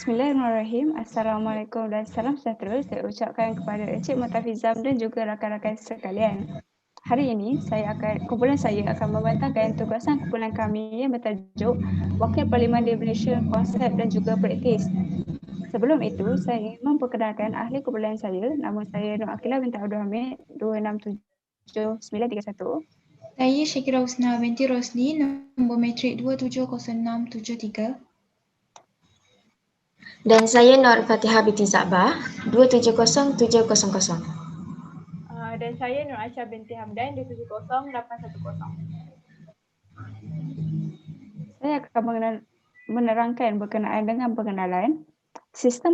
Bismillahirrahmanirrahim. Assalamualaikum dan salam sejahtera saya ucapkan kepada Encik Mutafizam dan juga rakan-rakan sekalian. Hari ini kumpulan saya akan membantahkan tugasan kumpulan kami yang bertajuk Wakil Parlimen di Malaysia, Konsep dan juga Praktis. Sebelum itu, saya ingin memperkenalkan ahli kumpulan saya. Nama saya Nur Akilah binti Abdul Hamid, 267931. Saya Syakira Husna binti Rosli, nombor matrik 270673. Dan saya Nur Fatihah binti Zabah, 270700. Dan saya Nur Aisyah binti Hamdan, 270810. Saya akan menerangkan berkenaan dengan pengenalan. Sistem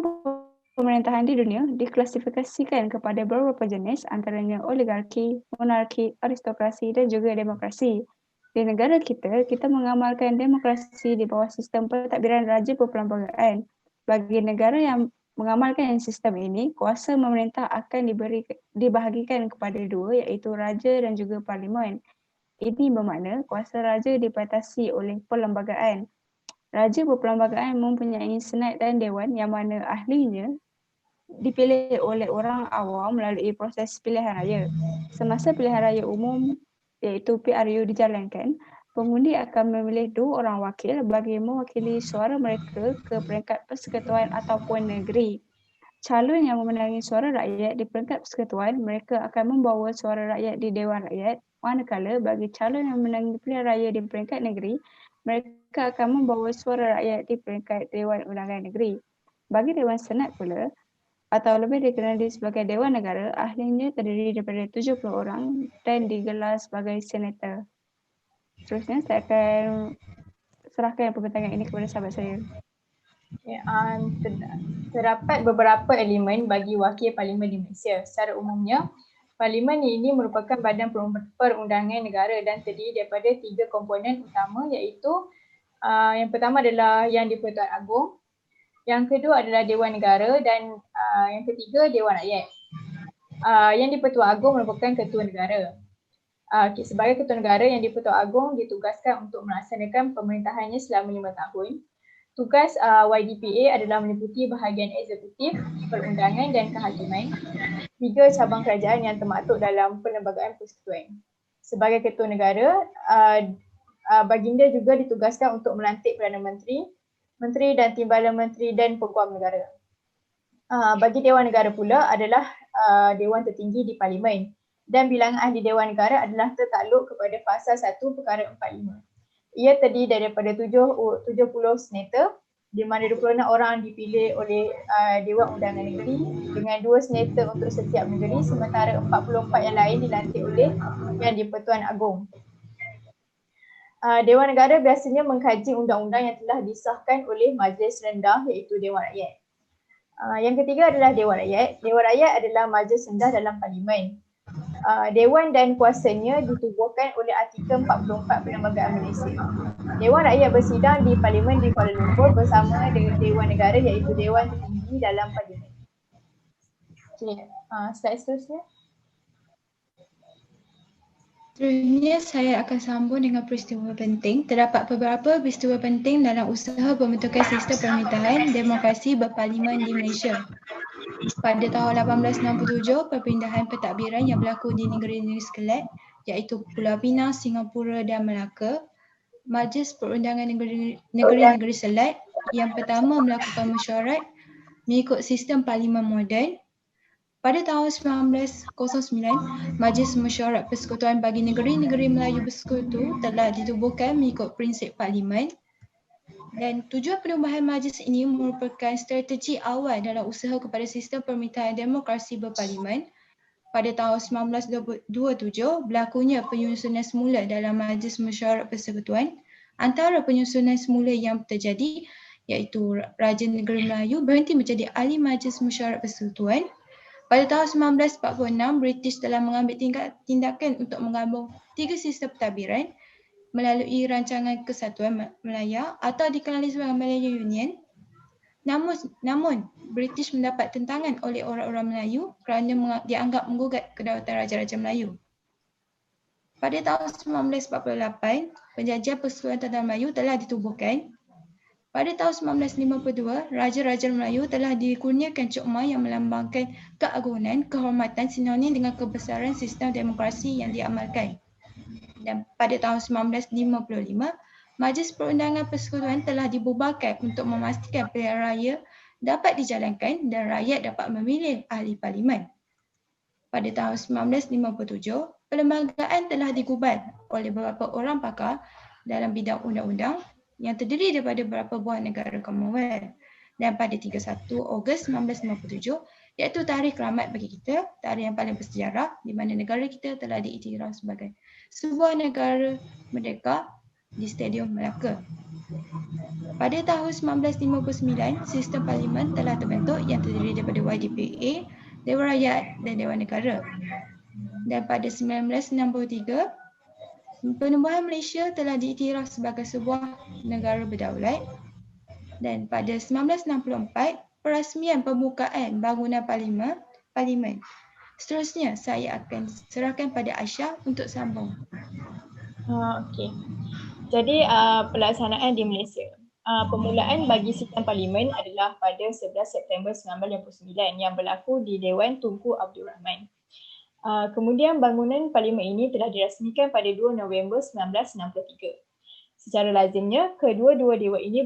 pemerintahan di dunia diklasifikasikan kepada beberapa jenis, antaranya oligarki, monarki, aristokrasi dan juga demokrasi. Di negara kita mengamalkan demokrasi di bawah sistem pentadbiran raja perperlembagaan. Bagi negara yang mengamalkan sistem ini, kuasa memerintah akan dibahagikan kepada dua, iaitu raja dan juga parlimen. Ini bermakna kuasa raja dibatasi oleh perlembagaan. Raja perperlembagaan mempunyai senat dan dewan yang mana ahlinya dipilih oleh orang awam melalui proses pilihan raya. Semasa pilihan raya umum iaitu PRU dijalankan, pengundi akan memilih 2 orang wakil bagi mewakili suara mereka ke peringkat persekutuan ataupun negeri. Calon yang memenangi suara rakyat di peringkat persekutuan, mereka akan membawa suara rakyat di Dewan Rakyat, manakala bagi calon yang memenangi pilihan raya di peringkat negeri, mereka akan membawa suara rakyat di peringkat Dewan Undangan Negeri. Bagi Dewan Senat pula, atau lebih dikenali sebagai Dewan Negara, ahlinya terdiri daripada 70 orang dan digelar sebagai senator. Seterusnya, saya akan serahkan pembentangan ini kepada sahabat saya. Terdapat beberapa elemen bagi wakil parlimen di Malaysia. Secara umumnya, parlimen ini merupakan badan perundangan negara dan terdiri daripada 3 komponen utama, iaitu yang pertama adalah Yang di-Pertuan Agong, yang kedua adalah Dewan Negara dan yang ketiga Dewan Rakyat. Yang di-Pertuan Agong merupakan Ketua Negara. Sebagai Ketua Negara, Yang di-Pertuan Agong ditugaskan untuk melaksanakan pemerintahannya selama 5 tahun. Tugas YDPA adalah meliputi bahagian eksekutif, perundangan dan kehakiman, 3 cabang kerajaan yang termaktub dalam Perlembagaan Persekutuan. Sebagai Ketua Negara, baginda juga ditugaskan untuk melantik Perdana Menteri, Menteri dan Timbalan Menteri dan Peguam Negara. Bagi Dewan Negara pula adalah Dewan tertinggi di Parlimen dan bilangan ahli Dewan Negara adalah tertakluk kepada Fasa 1 Perkara 45. Ia terdiri daripada 70 senator di mana 26 orang dipilih oleh Dewan Undangan Negeri dengan 2 senator untuk setiap negeri, sementara 44 yang lain dilantik oleh Yang di-Pertuan Agong. Dewan Negara biasanya mengkaji undang-undang yang telah disahkan oleh Majlis Rendah iaitu Dewan Rakyat. Yang ketiga adalah Dewan Rakyat. Dewan Rakyat adalah majlis rendah dalam parlimen. Dewan dan kuasanya ditubuhkan oleh Artikel 44 Perlembagaan Malaysia. Dewan Rakyat bersidang di Parlimen di Kuala Lumpur bersama dengan Dewan Negara iaitu Dewan tertinggi dalam Parlimen. Slide seterusnya. Seterusnya saya akan sambung dengan peristiwa penting. Terdapat beberapa peristiwa penting dalam usaha pembentukan sistem pemerintahan demokrasi berparlimen di Malaysia. Pada tahun 1867, perpindahan pentadbiran yang berlaku di negeri-negeri Skelet iaitu Pulau Pinang, Singapura dan Melaka. Majlis Perundangan Negeri-Negeri Selat yang pertama melakukan mesyuarat mengikut sistem parlimen moden. Pada tahun 1909, Majlis Mesyuarat Persekutuan bagi Negeri-Negeri Melayu Bersekutu telah ditubuhkan mengikut prinsip parlimen. Dan tujuan perubahan majlis ini merupakan strategi awal dalam usaha kepada sistem pemerintahan demokrasi berparlimen. Pada tahun 1927, berlakunya penyusunan semula dalam Majlis Mesyuarat Persekutuan. Antara penyusunan semula yang terjadi iaitu Raja Negeri Melayu berhenti menjadi ahli Majlis Mesyuarat Persekutuan. Pada tahun 1946, British telah mengambil tindakan untuk menggabung 3 sistem pentadbiran melalui Rancangan Kesatuan Malaya atau dikenali sebagai Malaya Union. Namun, British mendapat tentangan oleh orang-orang Melayu kerana dianggap menggugat kedaulatan Raja-Raja Melayu. Pada tahun 1948, Penjajian Persekutuan Tentera Melayu telah ditubuhkan. Pada tahun 1952, Raja-Raja Melayu telah dikurniakan cokma yang melambangkan keagungan, kehormatan sinonim dengan kebesaran sistem demokrasi yang diamalkan. Dan pada tahun 1955, Majlis Perundangan Persekutuan telah dibubarkan untuk memastikan pilihan raya dapat dijalankan dan rakyat dapat memilih ahli parlimen. Pada tahun 1957, perlembagaan telah digubal oleh beberapa orang pakar dalam bidang undang-undang yang terdiri daripada beberapa buah negara Commonwealth. Dan pada 31 Ogos 1957, iaitu tarikh keramat bagi kita, tarikh yang paling bersejarah di mana negara kita telah diiktiraf sebagai sebuah negara merdeka di Stadium Melaka. Pada tahun 1959, sistem parlimen telah terbentuk yang terdiri daripada YDPA, Dewan Rakyat dan Dewan Negara. Dan pada 1963, penubuhan Malaysia telah diiktiraf sebagai sebuah negara berdaulat. Dan pada 1964, perasmian pembukaan bangunan parlimen. Seterusnya, saya akan serahkan pada Aisyah untuk sambung. Okey. Jadi pelaksanaan di Malaysia. Permulaan bagi sistem parlimen adalah pada 11 September 1959 yang berlaku di Dewan Tunku Abdul Rahman. Kemudian bangunan parlimen ini telah dirasmikan pada 2 November 1963. Secara lazimnya, kedua-dua dewan ini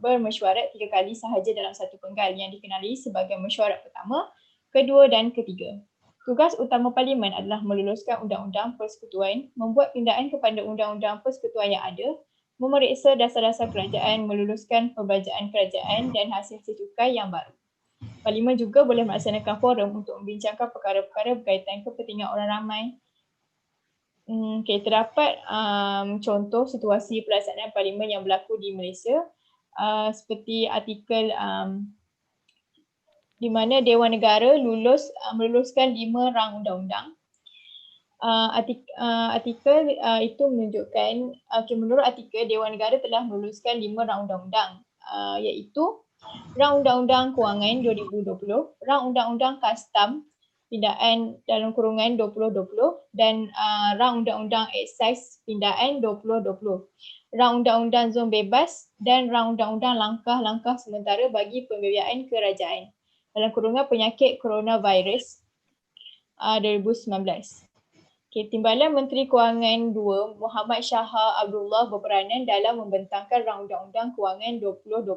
bermesyuarat 3 kali sahaja dalam satu penggal yang dikenali sebagai mesyuarat pertama, kedua dan ketiga. Tugas utama parlimen adalah meluluskan undang-undang persekutuan, membuat pindaan kepada undang-undang persekutuan yang ada, memeriksa dasar-dasar kerajaan, meluluskan perbelanjaan kerajaan dan hasil-hasil cukai yang baru. Parlimen juga boleh melaksanakan forum untuk membincangkan perkara-perkara berkaitan kepentingan orang ramai. Terdapat contoh situasi pelaksanaan parlimen yang berlaku di Malaysia seperti artikel di mana Dewan Negara meluluskan 5 rang undang-undang. Artikel itu menunjukkan, menurut artikel Dewan Negara telah meluluskan 5 rang undang-undang iaitu Rang Undang-Undang Kewangan 2020, Rang Undang-Undang Kastam Pindaan dalam kurungan 2020 dan Rang Undang-Undang Excise Pindaan 2020, Rang Undang-Undang Zon Bebas dan Rang Undang-Undang Langkah-Langkah Sementara bagi Pembiayaan Kerajaan dalam kurungan penyakit coronavirus 2019. Timbalan Menteri Kewangan 2 Muhammad Shahar Abdullah berperanan dalam membentangkan Rang Undang-Undang Kewangan 2020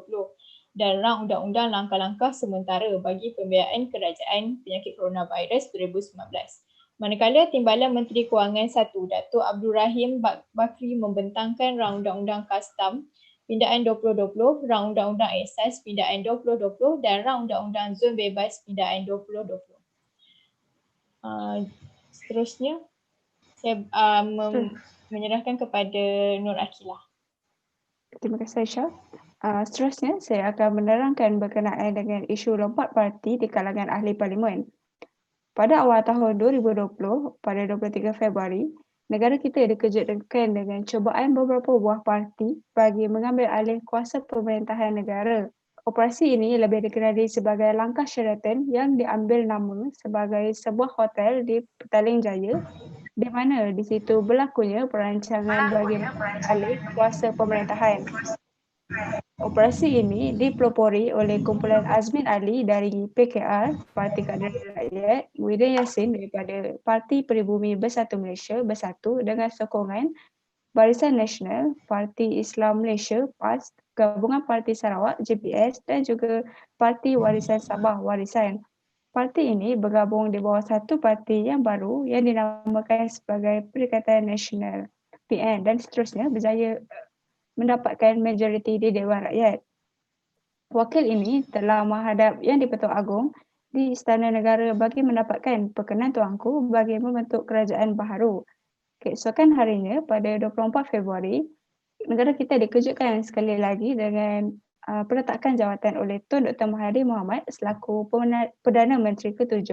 dan Rang Undang-Undang Langkah-Langkah Sementara bagi Pembiayaan Kerajaan Penyakit Coronavirus 2019. Manakala Timbalan Menteri Kewangan 1 Datuk Abdul Rahim Bakri membentangkan Rang Undang-Undang Kastam Pindaan 2020, Rang Undang-Undang Excise Pindaan 2020 dan Rang Undang-Undang Zon Bebas Pindaan 2020. Seterusnya, saya menyerahkan kepada Nur Akilah. Terima kasih Aisyah. Seterusnya, saya akan menerangkan berkenaan dengan isu lompat parti di kalangan ahli parlimen. Pada awal tahun 2020, pada 23 Februari, negara kita dikejutkan dengan cubaan beberapa buah parti bagi mengambil alih kuasa pemerintahan negara. Operasi ini lebih dikenali sebagai langkah Sheraton yang diambil nama sebagai sebuah hotel di Petaling Jaya, di mana di situ berlakunya perancangan bagi mengambil alih kuasa pemerintahan. Operasi ini dipelopori oleh kumpulan Azmin Ali dari PKR, Parti Keadilan Rakyat, Muhyiddin Yassin daripada Parti Peribumi Bersatu Malaysia Bersatu dengan sokongan Barisan Nasional, Parti Islam Malaysia PAS, Gabungan Parti Sarawak JPS dan juga Parti Warisan Sabah Warisan. Parti ini bergabung di bawah satu parti yang baru yang dinamakan sebagai Perikatan Nasional PN dan seterusnya berjaya mendapatkan majoriti di Dewan Rakyat. Wakil ini telah menghadap Yang di-Pertuan Agong di Istana Negara bagi mendapatkan perkenan tuanku bagi membentuk kerajaan baharu. Keesokan harinya pada 24 Februari, negara kita dikejutkan sekali lagi dengan peletakan jawatan oleh Tun Dr. Mahathir Mohamad selaku Perdana Menteri ke-7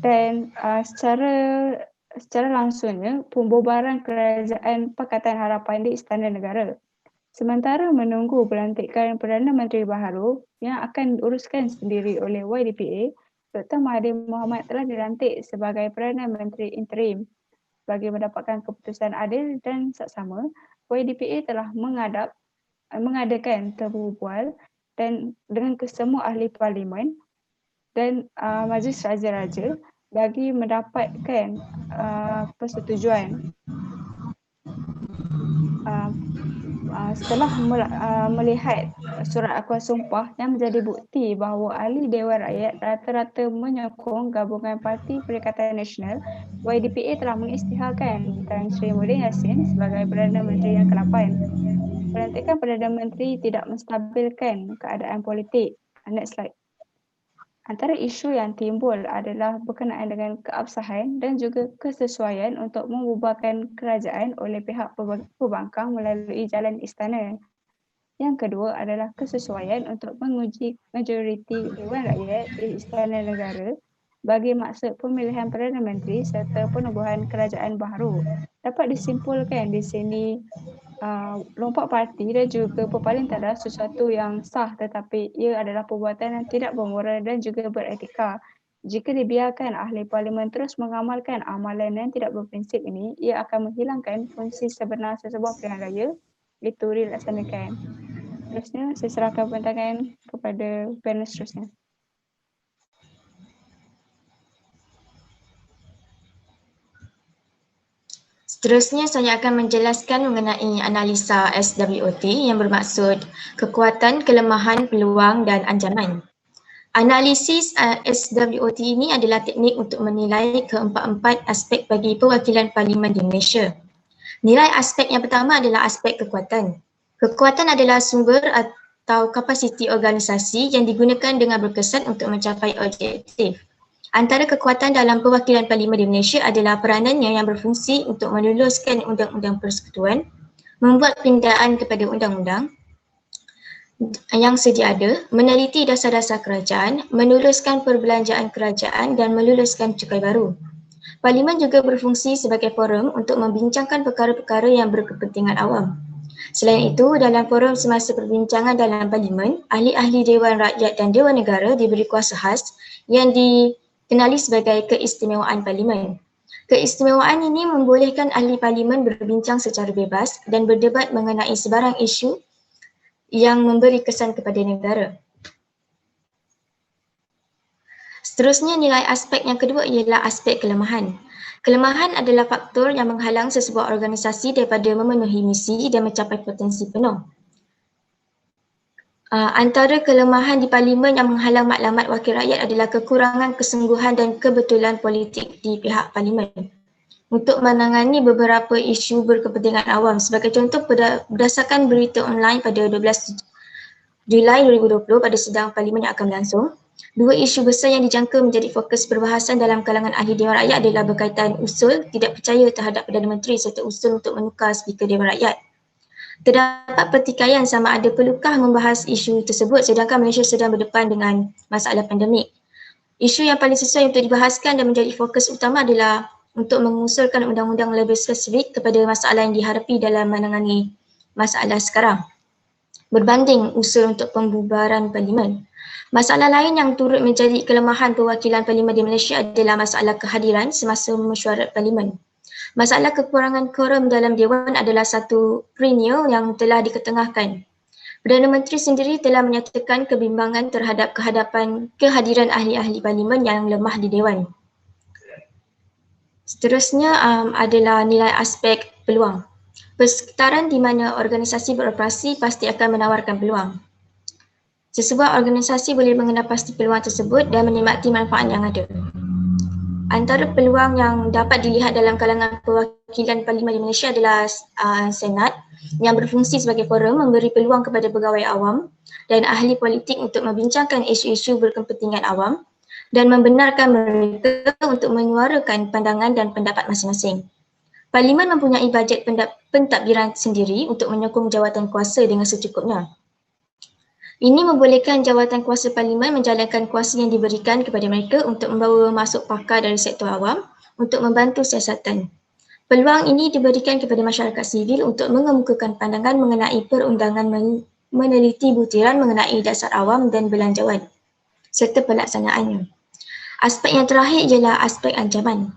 dan secara langsungnya pembubaran kerajaan Pakatan Harapan di Istana Negara. Sementara menunggu pelantikan Perdana Menteri baharu yang akan diuruskan sendiri oleh YDPA, Dr. Mahathir Mohamad telah dilantik sebagai Perdana Menteri interim. Bagi mendapatkan keputusan adil dan saksama, YDPA telah menghadap mengadakan perbual dan dengan kesemua ahli parlimen dan majlis raja-raja bagi mendapatkan persetujuan. Setelah melihat surat akuan sumpah yang menjadi bukti bahawa ahli Dewan Rakyat rata-rata menyokong gabungan Parti Perikatan Nasional, YDPA telah mengisytiharkan Tan Sri Muhyiddin Yassin sebagai Perdana Menteri yang ke-8. Pelantikan Perdana Menteri tidak menstabilkan keadaan politik. Next slide. Antara isu yang timbul adalah berkenaan dengan keabsahan dan juga kesesuaian untuk membubarkan kerajaan oleh pihak pembangkang melalui jalan istana. Yang kedua adalah kesesuaian untuk menguji majoriti Dewan Rakyat di Istana Negara bagi maksud pemilihan Perdana Menteri serta penubuhan kerajaan baru. Dapat disimpulkan di sini lompat parti dan juga perpaling tak adalah sesuatu yang sah, tetapi ia adalah perbuatan yang tidak bermoral dan juga beretika. Jika dibiarkan ahli parlimen terus mengamalkan amalan yang tidak berprinsip ini, ia akan menghilangkan fungsi sebenar sesebuah pilihan raya, itu dilaksanakan. Terusnya, saya serahkan pandangan kepada panel seterusnya. Seterusnya saya akan menjelaskan mengenai analisa SWOT yang bermaksud kekuatan, kelemahan, peluang dan ancaman. Analisis SWOT ini adalah teknik untuk menilai keempat-empat aspek bagi perwakilan parlimen di Malaysia. Nilai aspek yang pertama adalah aspek kekuatan. Kekuatan adalah sumber atau kapasiti organisasi yang digunakan dengan berkesan untuk mencapai objektif. Antara kekuatan dalam perwakilan parlimen di Malaysia adalah peranannya yang berfungsi untuk meluluskan undang-undang persekutuan, membuat pindaan kepada undang-undang yang sedia ada, meneliti dasar-dasar kerajaan, meluluskan perbelanjaan kerajaan dan meluluskan cukai baru. Parlimen juga berfungsi sebagai forum untuk membincangkan perkara-perkara yang berkepentingan awam. Selain itu, dalam forum semasa perbincangan dalam parlimen, ahli-ahli Dewan Rakyat dan Dewan Negara diberi kuasa khas yang dikenali sebagai keistimewaan parlimen. Keistimewaan ini membolehkan ahli parlimen berbincang secara bebas dan berdebat mengenai sebarang isu yang memberi kesan kepada negara. Seterusnya, nilai aspek yang kedua ialah aspek kelemahan. Kelemahan adalah faktor yang menghalang sesebuah organisasi daripada memenuhi misi dan mencapai potensi penuh. Antara kelemahan di parlimen yang menghalang maklumat wakil rakyat adalah kekurangan kesungguhan dan kebetulan politik di pihak parlimen untuk menangani beberapa isu berkepentingan awam. Sebagai contoh, berdasarkan berita online pada 12 Julai 2020 pada sidang parlimen yang akan berlangsung, dua isu besar yang dijangka menjadi fokus perbahasan dalam kalangan ahli Dewan Rakyat adalah berkaitan usul tidak percaya terhadap Perdana Menteri serta usul untuk menukar Speaker Dewan Rakyat. Terdapat pertikaian sama ada perlukah membahas isu tersebut sedangkan Malaysia sedang berdepan dengan masalah pandemik. Isu yang paling sesuai untuk dibahaskan dan menjadi fokus utama adalah untuk mengusulkan undang-undang lebih spesifik kepada masalah yang dihadapi dalam menangani masalah sekarang, berbanding usul untuk pembubaran parlimen. Masalah lain yang turut menjadi kelemahan perwakilan parlimen di Malaysia adalah masalah kehadiran semasa mesyuarat parlimen. Masalah kekurangan quorum dalam Dewan adalah satu perennial yang telah diketengahkan. Perdana Menteri sendiri telah menyatakan kebimbangan terhadap kehadiran ahli-ahli parlimen yang lemah di Dewan. Seterusnya adalah nilai aspek peluang. Persekitaran di mana organisasi beroperasi pasti akan menawarkan peluang. Sesebuah organisasi boleh mengenal pasti peluang tersebut dan menikmati manfaat yang ada. Antara peluang yang dapat dilihat dalam kalangan perwakilan parlimen di Malaysia adalah Senat yang berfungsi sebagai forum memberi peluang kepada pegawai awam dan ahli politik untuk membincangkan isu-isu berkepentingan awam dan membenarkan mereka untuk menyuarakan pandangan dan pendapat masing-masing. Parlimen mempunyai bajet pentadbiran sendiri untuk menyokong jawatan kuasa dengan secukupnya. Ini membolehkan jawatan kuasa parlimen menjalankan kuasa yang diberikan kepada mereka untuk membawa masuk pakar dari sektor awam untuk membantu siasatan. Peluang ini diberikan kepada masyarakat sivil untuk mengemukakan pandangan mengenai perundangan, meneliti butiran mengenai dasar awam dan belanjawan serta pelaksanaannya. Aspek yang terakhir ialah aspek ancaman.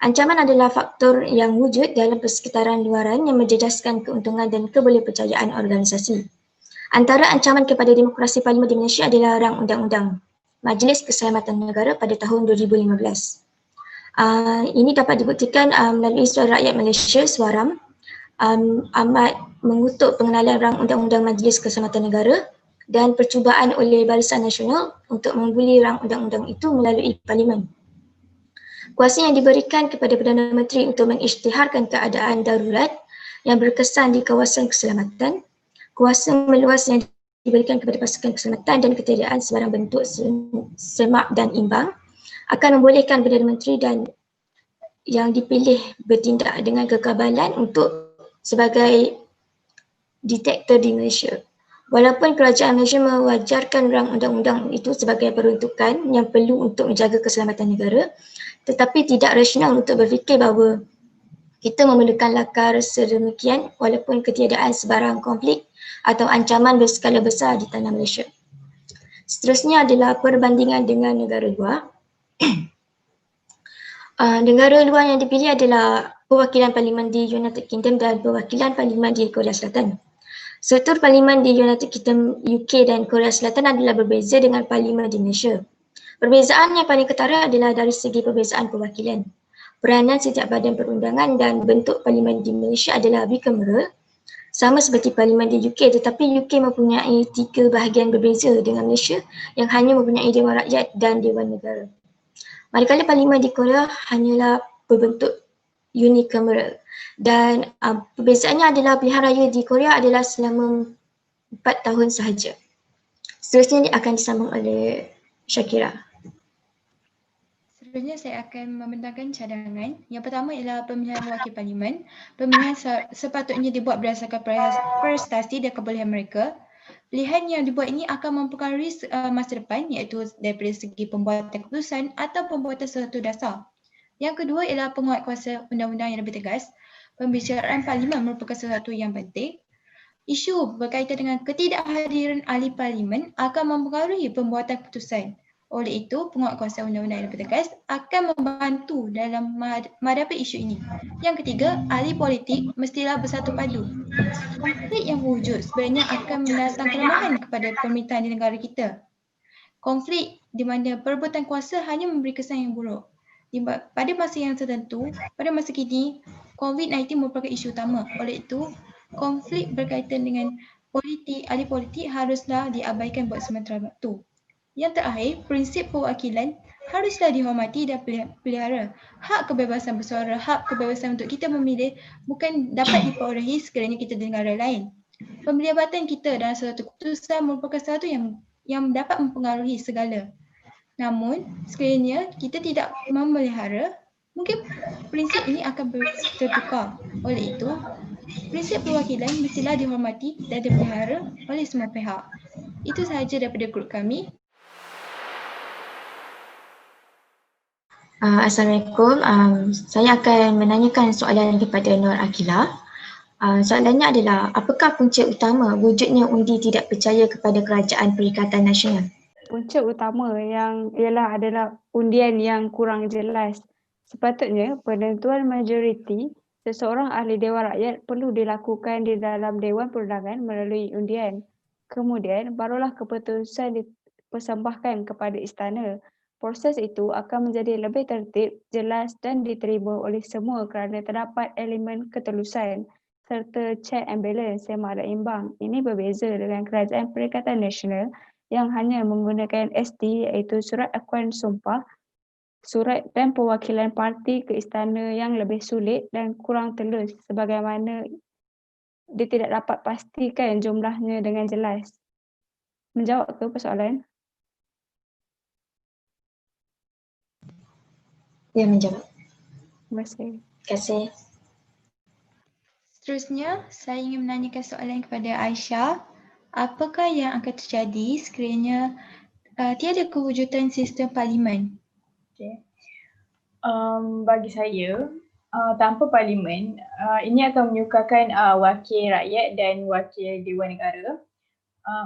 Ancaman adalah faktor yang wujud dalam persekitaran luaran yang menjejaskan keuntungan dan kebolehpercayaan organisasi. Antara ancaman kepada demokrasi Parlimen di Malaysia adalah rang undang-undang Majlis Keselamatan Negara pada tahun 2015. Ini dapat dibuktikan melalui Suara Rakyat Malaysia, Suaram, amat mengutuk pengenalan rang undang-undang Majlis Keselamatan Negara dan percubaan oleh Barisan Nasional untuk membuli rang undang-undang itu melalui Parlimen. Kuasa yang diberikan kepada Perdana Menteri untuk mengisytiharkan keadaan darurat yang berkesan di kawasan keselamatan, kuasa meluas yang diberikan kepada pasukan keselamatan dan ketiadaan sebarang bentuk semak dan imbang akan membolehkan Perdana Menteri dan yang dipilih bertindak dengan kekebalan untuk sebagai detektor di Malaysia. Walaupun kerajaan Malaysia mewajarkan rang undang-undang itu sebagai peruntukan yang perlu untuk menjaga keselamatan negara, tetapi tidak rasional untuk berfikir bahawa kita memerlukan lakar sedemikian walaupun ketiadaan sebarang konflik atau ancaman berskala besar di tanah Malaysia. Seterusnya adalah perbandingan dengan negara luar. Negara luar yang dipilih adalah perwakilan Parlimen di United Kingdom dan perwakilan Parlimen di Korea Selatan. Struktur Parlimen di United Kingdom, UK dan Korea Selatan adalah berbeza dengan Parlimen di Malaysia. Perbezaan yang paling ketara adalah dari segi perbezaan perwakilan. Peranan setiap badan perundangan dan bentuk Parlimen di Malaysia adalah bicameral, sama seperti Parlimen di UK, tetapi UK mempunyai 3 bahagian berbeza dengan Malaysia yang hanya mempunyai Dewan Rakyat dan Dewan Negara. Manakala Parlimen di Korea hanyalah berbentuk unicameral dan perbezaannya adalah pilihan raya di Korea adalah selama 4 tahun sahaja. Seterusnya akan disambung oleh Syakira. Seterusnya saya akan membentangkan cadangan. Yang pertama ialah pemilihan wakil parlimen. Pemilihan sepatutnya dibuat berdasarkan prestasi dan kebolehan mereka. Pilihan yang dibuat ini akan mempengaruhi masa depan iaitu daripada segi pembuatan keputusan atau pembuatan sesuatu dasar. Yang kedua ialah penguatkuasaan undang-undang yang lebih tegas. Pembicaraan parlimen merupakan sesuatu yang penting. Isu berkaitan dengan ketidakhadiran ahli parlimen akan mempengaruhi pembuatan keputusan. Oleh itu, penguatkuasaan undang-undang yang lebih tegas akan membantu dalam menghadapi isu ini. Yang ketiga, ahli politik mestilah bersatu padu. Konflik yang wujud sebenarnya akan mendatang kelemahan kepada pemerintahan di negara kita. Konflik di mana perebutan kuasa hanya memberi kesan yang buruk. Pada masa yang tertentu, pada masa kini, COVID-19 merupakan isu utama. Oleh itu, konflik berkaitan dengan ahli politik haruslah diabaikan buat sementara waktu. Yang terakhir, prinsip perwakilan haruslah dihormati dan pelihara. Hak kebebasan bersuara, hak kebebasan untuk kita memilih bukan dapat diperolehi sekiranya kita di negara lain. Pemilibatan kita dalam suatu keputusan merupakan sesuatu yang dapat mempengaruhi segala. Namun, sekiranya kita tidak memelihara, mungkin prinsip ini akan tertukar. Oleh itu, prinsip perwakilan mestilah dihormati dan dipelihara oleh semua pihak. Itu sahaja daripada grup kami. Assalamualaikum. Saya akan menanyakan soalan kepada Nur Akila. Soalannya adalah, apakah punca utama wujudnya undi tidak percaya kepada Kerajaan Perikatan Nasional? Punca utama yang adalah undian yang kurang jelas. Sepatutnya penentuan majoriti seseorang ahli Dewan Rakyat perlu dilakukan di dalam Dewan Perundangan melalui undian. Kemudian barulah keputusan dipersembahkan kepada istana. Proses itu akan menjadi lebih tertib, jelas dan diterima oleh semua kerana terdapat elemen ketelusan serta check and balance yang ada imbang. Ini berbeza dengan Kerajaan Perikatan Nasional yang hanya menggunakan SD iaitu Surat Akuan Sumpah, surat dan perwakilan parti ke istana yang lebih sulit dan kurang telus sebagaimana dia tidak dapat pastikan jumlahnya dengan jelas. Menjawab ke persoalan? Ya, menjawab. Terima kasih. Terima kasih. Seterusnya, saya ingin menanyakan soalan kepada Aisyah. Apakah yang akan terjadi sekiranya tiada kewujudan sistem parlimen? Okay. Bagi saya, tanpa parlimen, ini akan menyukarkan wakil rakyat dan wakil Dewan Negara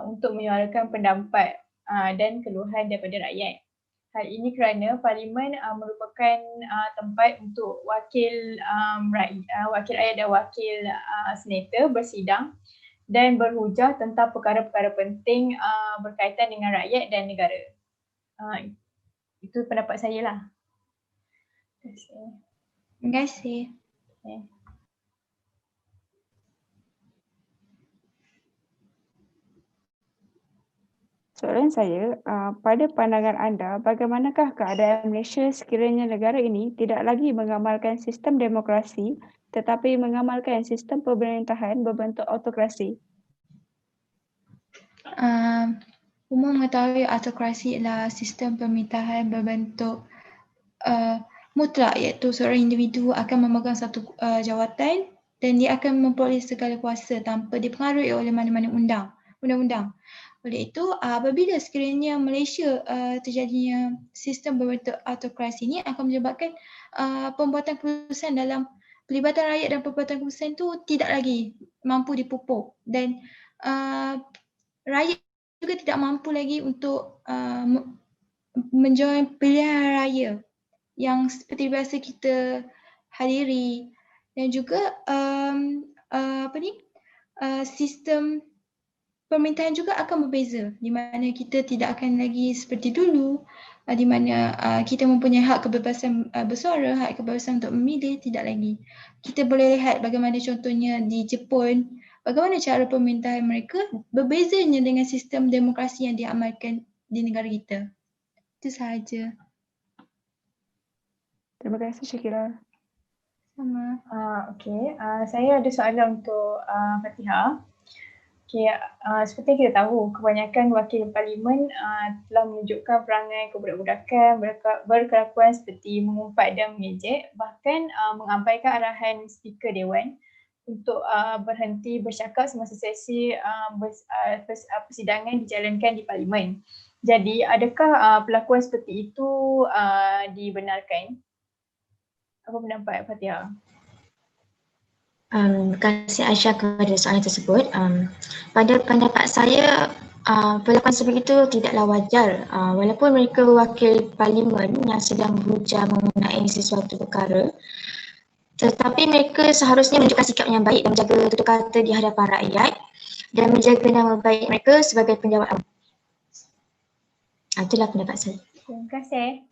untuk menyuarakan pendapat dan keluhan daripada rakyat. Hal ini kerana parlimen merupakan tempat untuk wakil rakyat dan wakil senator bersidang dan berhujah tentang perkara-perkara penting berkaitan dengan rakyat dan negara. Itu pendapat saya lah. Terima kasih. Terima kasih. Okay. Soalan saya, pada pandangan anda, bagaimanakah keadaan Malaysia sekiranya negara ini tidak lagi mengamalkan sistem demokrasi tetapi mengamalkan sistem pemerintahan berbentuk autokrasi? Umum mengetahui autokrasi adalah sistem pemerintahan berbentuk mutlak, iaitu seorang individu akan memegang satu jawatan dan dia akan memperoleh segala kuasa tanpa dipengaruhi oleh mana-mana undang-undang. Oleh itu, apabila sekiranya Malaysia terjadinya sistem berbentuk autokrasi ini akan menyebabkan pembuatan keputusan dalam pelibatan rakyat dan pembuatan keputusan itu tidak lagi mampu dipupuk dan rakyat juga tidak mampu lagi untuk menjoin pilihan raya yang seperti biasa kita hadiri, dan juga sistem pemerintahan juga akan berbeza, di mana kita tidak akan lagi seperti dulu di mana kita mempunyai hak kebebasan bersuara, hak kebebasan untuk memilih, tidak lagi. Kita boleh lihat bagaimana contohnya di Jepun, bagaimana cara pemerintahan mereka berbezanya dengan sistem demokrasi yang diamalkan di negara kita. Itu sahaja. Terima kasih Syakira. Sama. Okay, saya ada soalan untuk Fatihah. Okay, seperti kita tahu, kebanyakan wakil parlimen telah menunjukkan perangai kebudak-budakan, berkelakuan seperti mengumpat dan mengejek, bahkan mengabaikan arahan Speaker Dewan untuk berhenti bercakap semasa sesi persidangan dijalankan di parlimen. Jadi, adakah perlakuan seperti itu dibenarkan? Apa pendapat Fatihah? Terima kasih Aisyah kepada soalan tersebut. Pada pendapat saya, perlakuan seperti itu tidaklah wajar. Walaupun mereka wakil parlimen yang sedang berujar mengenai sesuatu perkara, tetapi mereka seharusnya menunjukkan sikap yang baik dan menjaga tutur kata di hadapan rakyat dan menjaga nama baik mereka sebagai penjawat awam. Itulah pendapat saya. Terima kasih.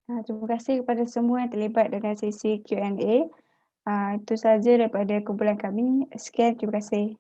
Terima kasih kepada semua yang terlibat dengan sesi Q&A. Itu sahaja daripada kumpulan kami. Sekian, terima kasih.